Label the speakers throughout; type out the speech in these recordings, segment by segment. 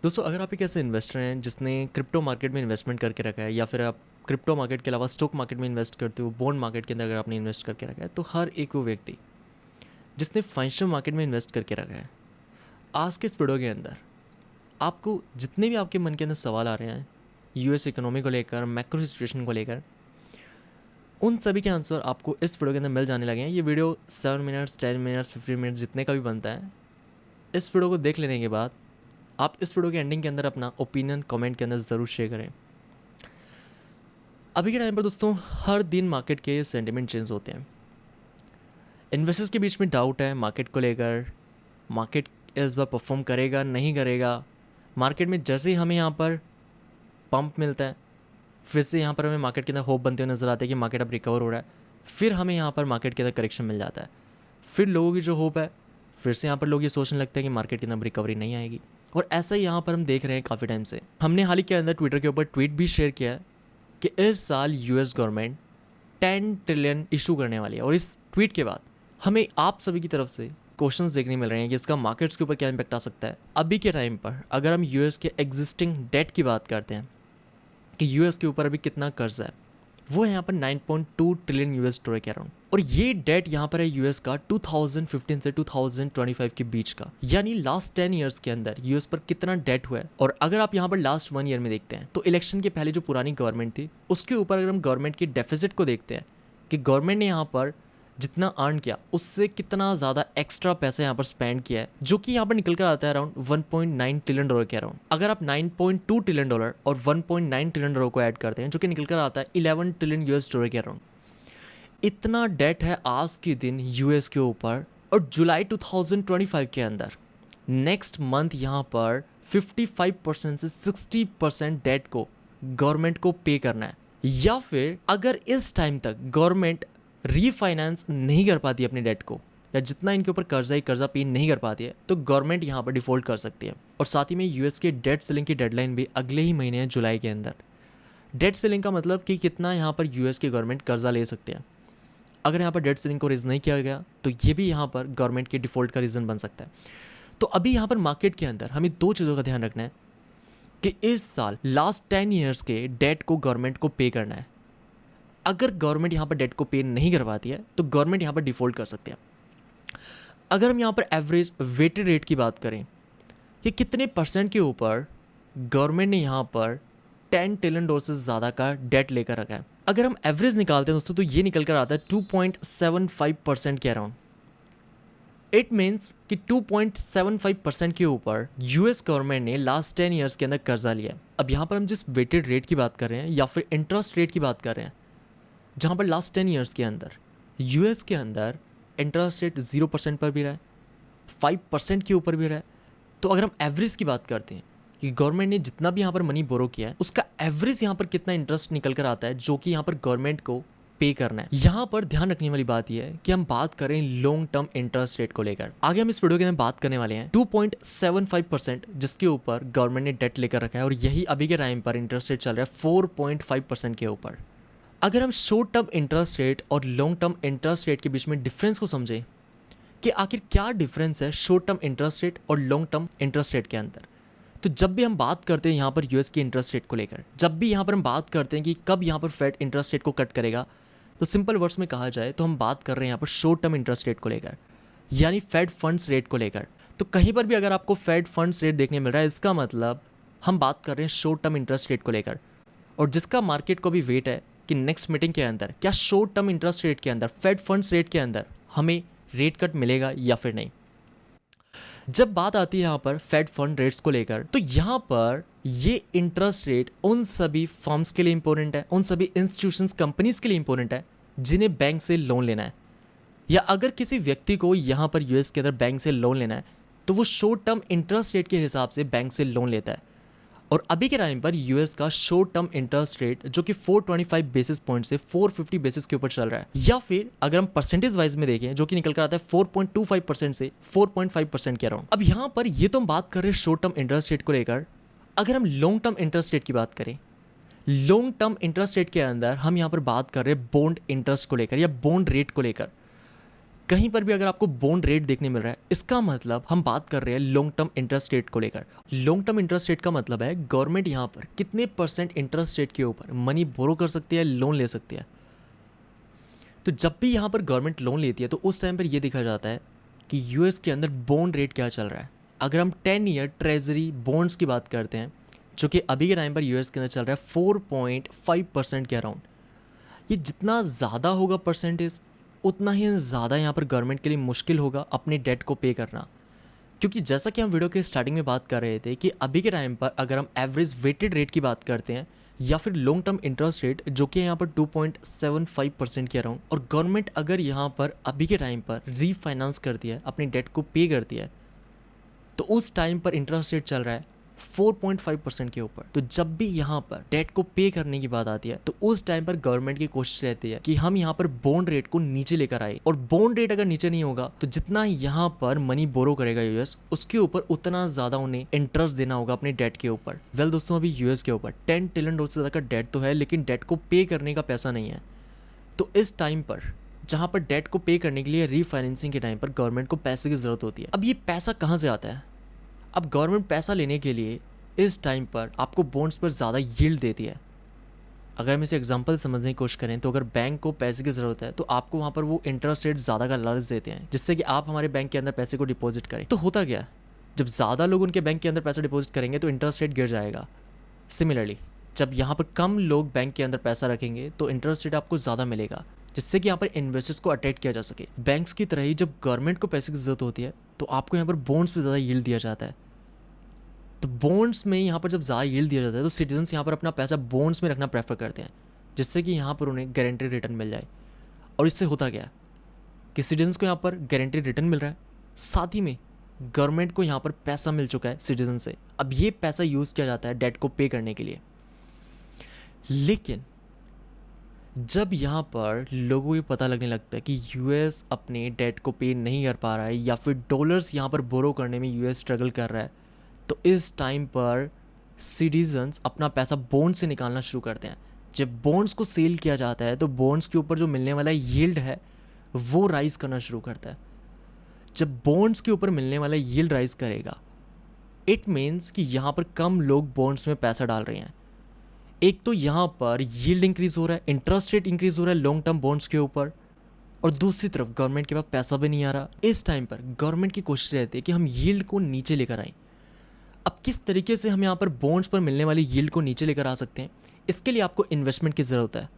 Speaker 1: दोस्तों, अगर आप एक ऐसे इन्वेस्टर हैं जिसने क्रिप्टो मार्केट में इन्वेस्टमेंट करके रखा है, या फिर आप क्रिप्टो मार्केट के अलावा स्टॉक मार्केट में इन्वेस्ट करते हो, बॉन्ड मार्केट के अंदर अगर आपने इन्वेस्ट करके रखा है, तो हर एक वो व्यक्ति जिसने फाइनेंशियल मार्केट में इन्वेस्ट करके रखा है, आज के इस वीडियो के अंदर आपको जितने भी आपके मन के अंदर सवाल आ रहे हैं यूएस इकोनॉमी को लेकर, मैक्रो सिचुएशन को लेकर, उन सभी के आंसर आपको इस वीडियो के अंदर मिल जाने लगे हैं। ये वीडियो 7 मिनट्स, 10 मिनट्स, 15 मिनट्स जितने का भी बनता है, इस वीडियो को देख लेने के बाद आप इस वीडियो के एंडिंग के अंदर अपना ओपिनियन कमेंट के अंदर ज़रूर शेयर करें। अभी के टाइम पर दोस्तों हर दिन मार्केट के सेंटिमेंट चेंज होते हैं। इन्वेस्टर्स के बीच में डाउट है मार्केट को लेकर, मार्केट इस बार परफॉर्म करेगा नहीं करेगा। मार्केट में जैसे ही हमें यहाँ पर पंप मिलता है, फिर से यहाँ पर हमें मार्केट के अंदर होप बनते हुए नजर आते हैं कि मार्केट अब रिकवर हो रहा है, फिर हमें यहाँ पर मार्केट के अंदर करेक्शन मिल जाता है। फिर लोगों की जो होप है, फिर से यहाँ पर लोग ये सोचने लगते हैं कि मार्केट के अंदर रिकवरी नहीं आएगी। और ऐसा ही यहाँ पर हम देख रहे हैं काफ़ी टाइम से। हमने हाल ही के अंदर ट्विटर के ऊपर ट्वीट भी शेयर किया है कि इस साल यूएस गवर्नमेंट 10 ट्रिलियन इशू करने वाली है। और इस ट्वीट के बाद हमें आप सभी की तरफ से क्वेश्चंस देखने मिल रहे हैं कि इसका मार्केट्स के ऊपर क्या इम्पैक्ट आ सकता है। अभी के टाइम पर अगर हम यूएस के एग्जिस्टिंग डेट की बात करते हैं कि यूएस के ऊपर अभी कितना कर्ज है, वो है यहाँ पर 9.2 ट्रिलियन यूएस डॉलर के अराउंड। और ये डेट यहाँ पर है यूएस का 2015 से 2025 के बीच का, यानी लास्ट 10 इयर्स के अंदर यूएस पर कितना डेट हुआ है। और अगर आप यहाँ पर लास्ट 1 ईयर में देखते हैं तो इलेक्शन के पहले जो पुरानी गवर्नमेंट थी उसके ऊपर अगर हम गवर्नमेंट की डेफिसिट को देखते हैं कि गवर्नमेंट ने यहाँ पर जितना अर्न किया उससे कितना ज़्यादा एक्स्ट्रा पैसा यहाँ पर स्पेंड किया है, जो कि यहाँ पर निकल कर आता है अराउंड 1.9 ट्रिलियन डॉलर के अराउंड। अगर आप 9.2 ट्रिलियन डॉलर और 1.9 ट्रिलियन डॉलर को ऐड करते हैं, जो कि निकल कर आता है 11 ट्रिलियन यूएस डॉलर के अराउंड, इतना डेट है आज के दिन यूएस के ऊपर। और जुलाई 2025 के अंदर नेक्स्ट मंथ यहाँ पर 55% से 60% डेट को गवर्नमेंट को पे करना है। या फिर अगर इस टाइम तक गवर्नमेंट रीफाइनेंस नहीं कर पाती अपने डेट को, या जितना इनके ऊपर कर्जा पे नहीं कर पाती है, तो गवर्नमेंट यहाँ पर डिफॉल्ट कर सकती है। और साथ ही में यूएस के डेट सेलिंग की डेडलाइन भी अगले ही महीने है, जुलाई के अंदर। डेट सेलिंग का मतलब कि कितना यहाँ पर यूएस की गवर्नमेंट कर्जा ले सकते हैं। अगर यहाँ पर डेट सेलिंग को रेज नहीं किया गया तो ये भी यहाँ पर गवर्नमेंट के डिफॉल्ट का रीज़न बन सकता है। तो अभी यहाँ पर मार्केट के अंदर हमें दो चीज़ों का ध्यान रखना है कि इस साल लास्ट 10 ईयर्स के डेट को गवर्नमेंट को पे करना है। अगर गवर्नमेंट यहाँ पर डेट को पे नहीं कर पाती है तो गवर्नमेंट यहाँ पर डिफॉल्ट कर सकते हैं। अगर हम यहाँ पर एवरेज वेटेड रेट की बात करें कि कितने परसेंट के ऊपर गवर्नमेंट ने यहाँ पर 10 ट्रिलियन डॉलर से ज़्यादा का डेट लेकर रखा है, अगर हम एवरेज निकालते हैं दोस्तों तो ये निकल कर आता है 2.75% के अराउंड। इट मीन्स कि 2.75% के ऊपर यूएस गवर्नमेंट ने लास्ट 10 ईयर्स के अंदर कर्जा लिया है। अब यहाँ पर हम जिस वेटेड रेट की बात कर रहे हैं या फिर इंटरेस्ट रेट की बात कर रहे हैं, जहाँ पर लास्ट 10 ईयर्स के अंदर यूएस के अंदर इंटरेस्ट रेट 0% पर भी रहा है, 5% के ऊपर भी रहा है। तो अगर हम एवरेज की बात करते हैं कि गवर्नमेंट ने जितना भी यहाँ पर मनी बोरो किया है उसका एवरेज यहाँ पर कितना इंटरेस्ट निकल कर आता है, जो कि यहाँ पर गवर्नमेंट को पे करना है। यहाँ पर ध्यान रखने वाली बात यह है कि हम बात करें लॉन्ग टर्म इंटरेस्ट रेट को लेकर। आगे हम इस वीडियो के अंदर बात करने वाले हैं 2.75%, जिसके ऊपर गवर्नमेंट ने डेट लेकर रखा है, और यही अभी के टाइम पर इंटरेस्ट रेट चल रहा है 4.5% के ऊपर। अगर हम शॉर्ट टर्म इंटरेस्ट रेट और लॉन्ग टर्म इंटरेस्ट रेट के बीच में डिफरेंस को समझें कि आखिर क्या डिफरेंस है शॉर्ट टर्म इंटरेस्ट रेट और लॉन्ग टर्म इंटरेस्ट रेट के अंदर, तो जब भी हम बात करते हैं यहाँ पर यूएस की इंटरेस्ट रेट को लेकर, जब भी यहाँ पर हम बात करते हैं कि कब यहाँ पर फेड इंटरेस्ट रेट को कट करेगा, तो सिंपल वर्ड्स में कहा जाए तो हम बात कर रहे हैं यहाँ पर शॉर्ट टर्म इंटरेस्ट रेट को लेकर, यानी फेड फंड्स रेट को लेकर। तो कहीं पर भी अगर आपको फेड फंड्स रेट देखने मिल रहा है, इसका मतलब हम बात कर रहे हैं शॉर्ट टर्म इंटरेस्ट रेट को लेकर, और जिसका मार्केट को भी वेट है कि नेक्स्ट मीटिंग के अंदर क्या शॉर्ट टर्म इंटरेस्ट रेट के अंदर, फेड फंड्स रेट के अंदर हमें रेट कट मिलेगा या फिर नहीं। जब बात आती है यहाँ पर फेड फंड रेट्स को लेकर, तो यहाँ पर ये इंटरेस्ट रेट उन सभी फर्म्स के लिए इंपॉर्टेंट है, उन सभी इंस्टीट्यूशंस, कंपनीज के लिए इंपॉर्टेंट है जिन्हें बैंक से लोन लेना है, या अगर किसी व्यक्ति को यहाँ पर यूएस के अंदर बैंक से लोन लेना है तो वो शॉर्ट टर्म इंटरेस्ट रेट के हिसाब से बैंक से लोन लेता है। और अभी के टाइम पर यूएस का शॉर्ट टर्म इंटरेस्ट रेट जो कि 425 बेसिस पॉइंट से 450 बेसिस के ऊपर चल रहा है, या फिर अगर हम परसेंटेज वाइज में देखें जो कि निकल कर आता है 4.25% से 4.5% के अराउंड। अब यहाँ पर ये तो हम बात कर रहे हैं शॉर्ट टर्म इंटरेस्ट रेट को लेकर। अगर हम लॉन्ग टर्म इंटरेस्ट रेट की बात करें, लॉन्ग टर्म इंटरेस्ट रेट के अंदर हम यहाँ पर बात कर रहे हैं बॉन्ड इंटरेस्ट को लेकर या बॉन्ड रेट को लेकर। कहीं पर भी अगर आपको बॉन्ड रेट देखने मिल रहा है, इसका मतलब हम बात कर रहे हैं लॉन्ग टर्म इंटरेस्ट रेट को लेकर। लॉन्ग टर्म इंटरेस्ट रेट का मतलब है गवर्नमेंट यहाँ पर कितने % इंटरेस्ट रेट के ऊपर मनी बोरो कर सकती है, लोन ले सकती है। तो जब भी यहाँ पर गवर्नमेंट लोन लेती है तो उस टाइम पर यह देखा जाता है कि यूएस के अंदर बॉन्ड रेट क्या चल रहा है। अगर हम 10 ईयर ट्रेजरी बॉन्ड्स की बात करते हैं, जो कि अभी के टाइम पर यूएस के अंदर चल रहा है 4.5% के अराउंड, ये जितना ज़्यादा होगा परसेंटेज, उतना ही ज़्यादा यहाँ पर गवर्नमेंट के लिए मुश्किल होगा अपने डेट को पे करना। क्योंकि जैसा कि हम वीडियो के स्टार्टिंग में बात कर रहे थे कि अभी के टाइम पर अगर हम एवरेज वेटेड रेट की बात करते हैं या फिर लॉन्ग टर्म इंटरेस्ट रेट, जो कि यहाँ पर 2.75% के अराउंड, और गवर्नमेंट अगर यहाँ पर अभी के टाइम पर रीफाइनेंस करती है, अपनी डेट को पे करती है, तो उस टाइम पर इंटरेस्ट रेट चल रहा है 4.5% के ऊपर। तो जब भी यहाँ पर डेट को पे करने की बात आती है तो उस टाइम पर गवर्नमेंट की कोशिश रहती है कि हम यहाँ पर बॉन्ड रेट को नीचे लेकर आए, और बॉन्ड रेट अगर नीचे नहीं होगा तो जितना यहाँ पर मनी बोरो करेगा यूएस, उसके ऊपर उतना ज्यादा उन्हें इंटरेस्ट देना होगा अपनी डेट के ऊपर। वेल दोस्तों, अभी यूएस के ऊपर $10 ट्रिलियन से ज्यादा का डेट तो है, लेकिन डेट को पे करने का पैसा नहीं है। तो इस टाइम पर जहाँ पर डेट को पे करने के लिए रीफाइनेंसिंग के टाइम पर गवर्नमेंट को पैसे की जरूरत होती है। अब ये पैसा कहाँ से आता है? अब गवर्नमेंट पैसा लेने के लिए इस टाइम पर आपको बॉन्ड्स पर ज़्यादा यील्ड देती है। अगर हम इसे एग्जांपल समझने की कोशिश करें तो अगर बैंक को पैसे की ज़रूरत है तो आपको वहाँ पर वो इंटरेस्ट रेट ज़्यादा का लालच देते हैं, जिससे कि आप हमारे बैंक के अंदर पैसे को डिपॉजिट करें। तो होता क्या, जब ज़्यादा लोग उनके बैंक के अंदर पैसा डिपॉजिट करेंगे तो इंटरेस्ट रेट गिर जाएगा। सिमिलरली जब यहाँ पर कम लोग बैंक के अंदर पैसा रखेंगे तो इंटरेस्ट रेट आपको ज़्यादा मिलेगा, जिससे कि यहाँ पर इन्वेस्टर्स को अट्रैक्ट किया जा सके। बैंक्स की तरह ही जब गवर्नमेंट को पैसे की ज़रूरत होती है तो आपको यहाँ पर बॉन्ड्स पर ज़्यादा यील्ड दिया जाता है। तो बॉन्ड्स में यहाँ पर जब ज़्यादा यील्ड दिया जाता है तो सिटीजन्स यहाँ पर अपना पैसा बॉन्ड्स में रखना प्रेफर करते हैं, जिससे कि यहाँ पर उन्हें गारंटेड रिटर्न मिल जाए। और इससे होता क्या कि सिटीजन्स को यहाँ पर गारंटेड रिटर्न मिल रहा है, साथ ही में गवर्नमेंट को यहाँ पर पैसा मिल चुका है सिटीजन से। अब ये पैसा यूज़ किया जाता है डेट को पे करने के लिए। लेकिन जब यहाँ पर लोगों को पता लगने लगता है कि यूएस अपने डेट को पे नहीं कर पा रहा है या फिर डॉलर्स यहाँ पर बोरो करने में यूएस स्ट्रगल कर रहा है, तो इस टाइम पर सिटीजन्स अपना पैसा बॉन्ड से निकालना शुरू करते हैं। जब बॉन्ड्स को सेल किया जाता है तो बॉन्ड्स के ऊपर जो मिलने वाला यील्ड है वो राइज करना शुरू करता है। जब बॉन्ड्स के ऊपर मिलने वाला यील्ड राइज करेगा, इट मीन्स कि यहाँ पर कम लोग बॉन्ड्स में पैसा डाल रहे हैं। एक तो यहाँ पर यील्ड इंक्रीज हो रहा है, इंटरेस्ट रेट इंक्रीज हो रहा है लॉन्ग टर्म बॉन्ड्स के ऊपर, और दूसरी तरफ गवर्नमेंट के पास पैसा भी नहीं आ रहा। इस टाइम पर गवर्नमेंट की कोशिश रहती है कि हम यील्ड को नीचे लेकर आएँ। अब किस तरीके से हम यहाँ पर बॉन्ड्स पर मिलने वाली यील्ड को नीचे लेकर आ सकते हैं? इसके लिए आपको इन्वेस्टमेंट की ज़रूरत है।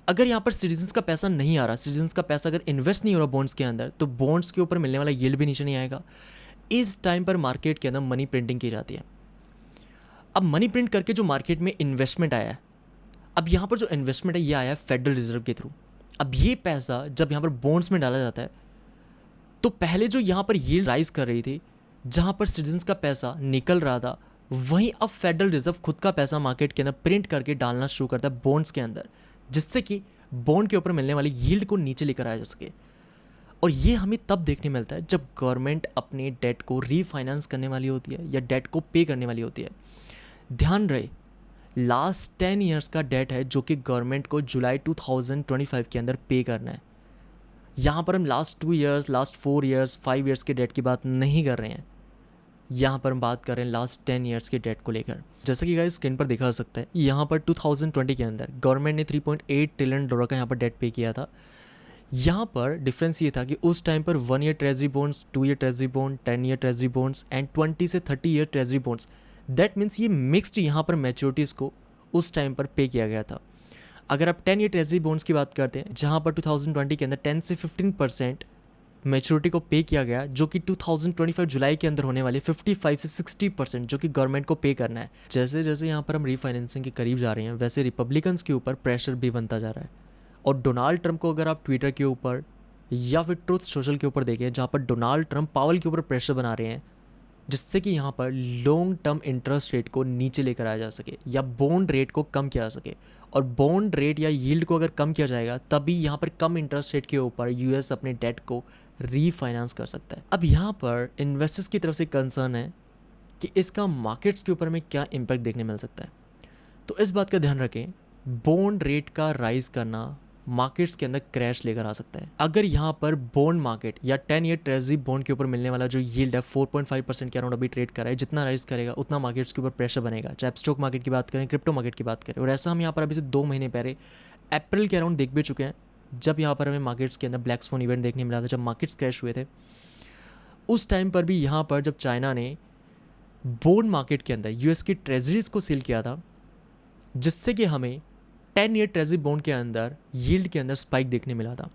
Speaker 1: अगर यहाँ पर सिटीजन्स का पैसा नहीं आ रहा, सिटीजन्स का पैसा अगर इन्वेस्ट नहीं हो रहा बॉन्ड्स के अंदर, तो बॉन्ड्स के ऊपर मिलने वाला यील्ड भी नीचे नहीं आएगा। इस टाइम पर मार्केट के अंदर मनी प्रिंटिंग की जाती है। अब मनी प्रिंट करके जो मार्केट में इन्वेस्टमेंट आया है, अब यहाँ पर जो इन्वेस्टमेंट है ये आया है फेडरल रिजर्व के थ्रू। अब ये पैसा जब यहाँ पर बॉन्ड्स में डाला जाता है तो पहले जो यहाँ पर यील्ड राइज कर रही थी, जहाँ पर सिटीजन्स का पैसा निकल रहा था, वहीं अब फेडरल रिजर्व खुद का पैसा मार्केट के अंदर प्रिंट करके डालना शुरू करता है बॉन्ड्स के अंदर, जिससे कि बॉन्ड के ऊपर मिलने वाली यील्ड को नीचे लेकर आया जा सके। और ये हमें तब देखने मिलता है जब गवर्नमेंट अपने डेट को रीफाइनेंस करने वाली होती है या डेट को पे करने वाली होती है। ध्यान रहे, लास्ट 10 ईयर्स का डेट है जो कि गवर्नमेंट को जुलाई 2025 के अंदर पे करना है। यहाँ पर हम last 2 years, last 4 years, 5 years के डेट की बात नहीं कर रहे हैं। यहाँ पर हम बात कर रहे हैं लास्ट 10 ईयर्स के डेट को लेकर। जैसा कि गाइस स्क्रीन पर देखा जा सकता है, यहाँ पर 2020 के अंदर गवर्नमेंट ने $3.8 ट्रिलियन का यहाँ पर डेट पे किया था। यहाँ पर डिफरेंस ये था कि उस टाइम पर 1 year treasury bonds, 2 year treasury bond, 10 year treasury bonds and 20 से 30 year treasury bonds, that means ये मिक्सड यहाँ पर मैच्योरिटीज़ को उस टाइम पर पे किया गया था। अगर आप 10 ईयर ट्रेजरी बॉन्ड्स की बात करते हैं, जहाँ पर 2020 के अंदर 10 से 15% मैच्योरिटी को पे किया गया, जो कि 2025 जुलाई के अंदर होने वाले 55 से 60% जो कि गवर्नमेंट को पे करना है। जैसे जैसे यहाँ पर हम रीफाइनेंसिंग के करीब जा रहे हैं, वैसे रिपब्लिकन्स के ऊपर प्रेशर भी बनता जा रहा है। और डोनाल्ड ट्रंप को अगर आप ट्विटर के ऊपर या फिर ट्रुथ सोशल के ऊपर देखें, जहाँ पर डोनाल्ड ट्रंप पावल के ऊपर प्रेशर बना रहे हैं, जिससे कि यहाँ पर लॉन्ग टर्म इंटरेस्ट रेट को नीचे लेकर आया जा सके या बॉन्ड रेट को कम किया जा सके। और बॉन्ड रेट या यील्ड को अगर कम किया जाएगा, तभी यहाँ पर कम इंटरेस्ट रेट के ऊपर यूएस अपने डेट को रीफाइनेंस कर सकता है। अब यहाँ पर इन्वेस्टर्स की तरफ से कंसर्न है कि इसका मार्केट्स के ऊपर में क्या इम्पैक्ट देखने मिल सकता है। तो इस बात का ध्यान रखें, बॉन्ड रेट का राइज करना मार्केट्स के अंदर क्रैश लेकर आ सकता है। अगर यहाँ पर बॉन्ड मार्केट या 10 ईयर ट्रेजरी बॉन्ड के ऊपर मिलने वाला जो यील्ड है 4.5% के अराउंड अभी ट्रेड कर रहा है, जितना राइज करेगा उतना मार्केट्स के ऊपर प्रेशर बनेगा, चाहे आप स्टॉक मार्केट की बात करें, क्रिप्टो मार्केट की बात करें। और ऐसा हम यहाँ पर अभी से 2 महीने पहले अप्रैल के अराउंड देख भी चुके हैं, जब यहाँ पर हमें मार्केट्स के अंदर ब्लैक स्वॉन इवेंट देखने मिला था, जब मार्केट्स क्रैश हुए थे। उस टाइम पर भी यहाँ पर जब चाइना ने बॉन्ड मार्केट के अंदर यूएस की ट्रेजरीज को सेल किया था, जिससे कि हमें 10 ईयर ट्रेजरी बॉन्ड के अंदर यील्ड के अंदर स्पाइक देखने मिला था।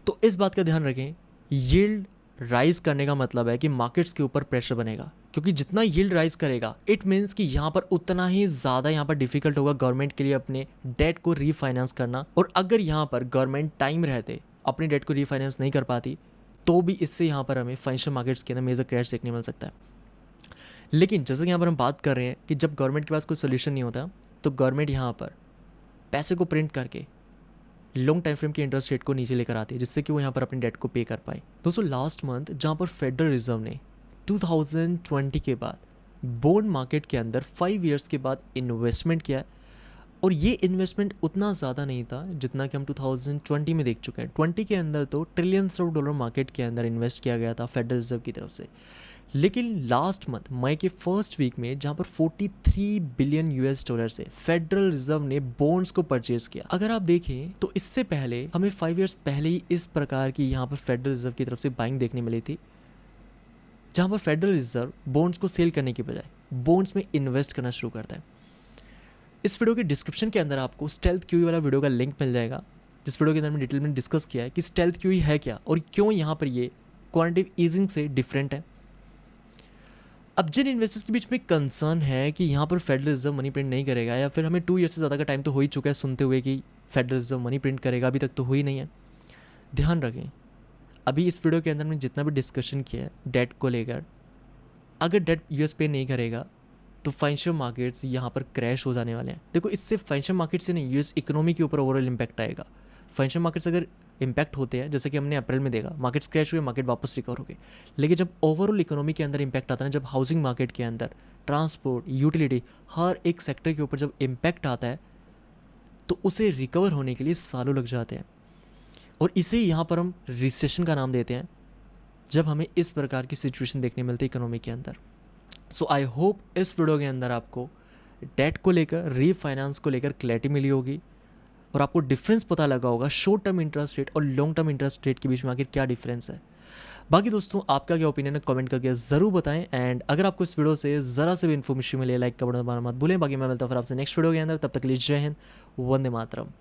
Speaker 1: तो इस बात का ध्यान रखें, यील्ड राइज करने का मतलब है कि मार्केट्स के ऊपर प्रेशर बनेगा, क्योंकि जितना यील्ड राइज करेगा इट मीन्स कि यहाँ पर उतना ही ज़्यादा यहाँ पर डिफिकल्ट होगा गवर्नमेंट के लिए अपने डेट को रीफाइनेंस करना। और अगर यहाँ पर गवर्नमेंट टाइम रहते अपनी डेट को रीफाइनेंस नहीं कर पाती, तो भी इससे यहाँ पर हमें फाइनेंशियल मार्केट्स के अंदर मेजर क्रैश देखने मिल सकता है। लेकिन जैसे कि यहाँ पर हम बात कर रहे हैं कि जब गवर्नमेंट के पास कोई सोल्यूशन नहीं होता, तो गवर्नमेंट यहाँ पर पैसे को प्रिंट करके लॉन्ग टाइम फ्रेम के इंटरेस्ट रेट को नीचे लेकर आती है, जिससे कि वो यहाँ पर अपनी डेट को पे कर पाए। दोस्तों लास्ट मंथ जहाँ पर फेडरल रिजर्व ने 2020 के बाद बॉन्ड मार्केट के अंदर 5 ईयर्स के बाद इन्वेस्टमेंट किया है, और ये इन्वेस्टमेंट उतना ज़्यादा नहीं था जितना कि हम 2020 में देख चुके हैं। 20 के अंदर तो ट्रिलियंस ऑफ डॉलर मार्केट के अंदर इन्वेस्ट किया गया था फेडरल रिजर्व की तरफ से। लेकिन लास्ट मंथ मई के फर्स्ट वीक में जहाँ पर 43 बिलियन यूएस डॉलर से फेडरल रिजर्व ने बॉन्ड्स को परचेज किया। अगर आप देखें तो इससे पहले हमें 5 ईयर्स पहले ही इस प्रकार की यहाँ पर फेडरल रिजर्व की तरफ से बाइंग देखने मिली थी, जहाँ पर फेडरल रिजर्व बॉन्ड्स को सेल करने की बजाय बॉन्ड्स में इन्वेस्ट करना शुरू करता है। इस वीडियो के डिस्क्रिप्शन के अंदर आपको स्टेल्थ क्यूई वाला वीडियो का लिंक मिल जाएगा, जिस वीडियो के अंदर मैंने डिटेल में डिस्कस किया है कि स्टेल्थ क्यूई है क्या और क्यों यहाँ पर ये क्वांटिटेटिव ईजिंग से डिफरेंट है। अब जिन इन्वेस्टर्स के बीच में कंसर्न है कि यहाँ पर फेडरल रिजर्व मनी प्रिंट नहीं करेगा, या फिर हमें 2 ईयर से ज़्यादा का टाइम तो हो ही चुका है सुनते हुए कि फेडरल रिजर्व मनी प्रिंट करेगा, अभी तक तो हो ही नहीं है। ध्यान रखें, अभी इस वीडियो के अंदर मैंने जितना भी डिस्कशन किया है डेट को लेकर, अगर डेट यूएस पे नहीं करेगा तो फाइनेंशियल मार्केट्स यहाँ पर क्रैश हो जाने वाले हैं। देखो, इससे फाइनेंशियल मार्केट से नहीं, यूएस इकोनॉमी के ऊपर ओवरऑल इम्पैक्ट आएगा। फाइनेंशियल मार्केट्स अगर इम्पैक्ट होते हैं, जैसे कि हमने अप्रैल में देखा, मार्केट्स क्रैश हुए, मार्केट वापस रिकवर हो गए। लेकिन जब ओवरऑल इकोनॉमी के अंदर इम्पैक्ट आता है, जब हाउसिंग मार्केट के अंदर, ट्रांसपोर्ट, यूटिलिटी, हर एक सेक्टर के ऊपर जब इम्पैक्ट आता है, तो उसे रिकवर होने के लिए सालों लग जाते हैं। और इसे यहाँ पर हम रिसेशन का नाम देते हैं, जब हमें इस प्रकार की सिचुएशन देखने मिलती है इकोनॉमी के अंदर। सो आई होप इस वीडियो के अंदर आपको डेट को लेकर, रीफाइनेंस को लेकर क्लैरिटी मिली होगी, और आपको डिफरेंस पता लगा होगा शॉर्ट टर्म इंटरेस्ट रेट और लॉन्ग टर्म इंटरेस्ट रेट के बीच में आखिर क्या डिफरेंस है। बाकी दोस्तों, आपका क्या ओपिनियन है कमेंट करके ज़रूर बताएं। एंड अगर आपको इस वीडियो से ज़रा से भी इन्फॉर्मेशन मिले, लाइक का बटन दबाना मत भूलें। बाकी मैं मिलता हूँ फिर आपसे नेक्स्ट वीडियो के अंदर, तब तक के लिए जय हिंद, वंदे मातरम।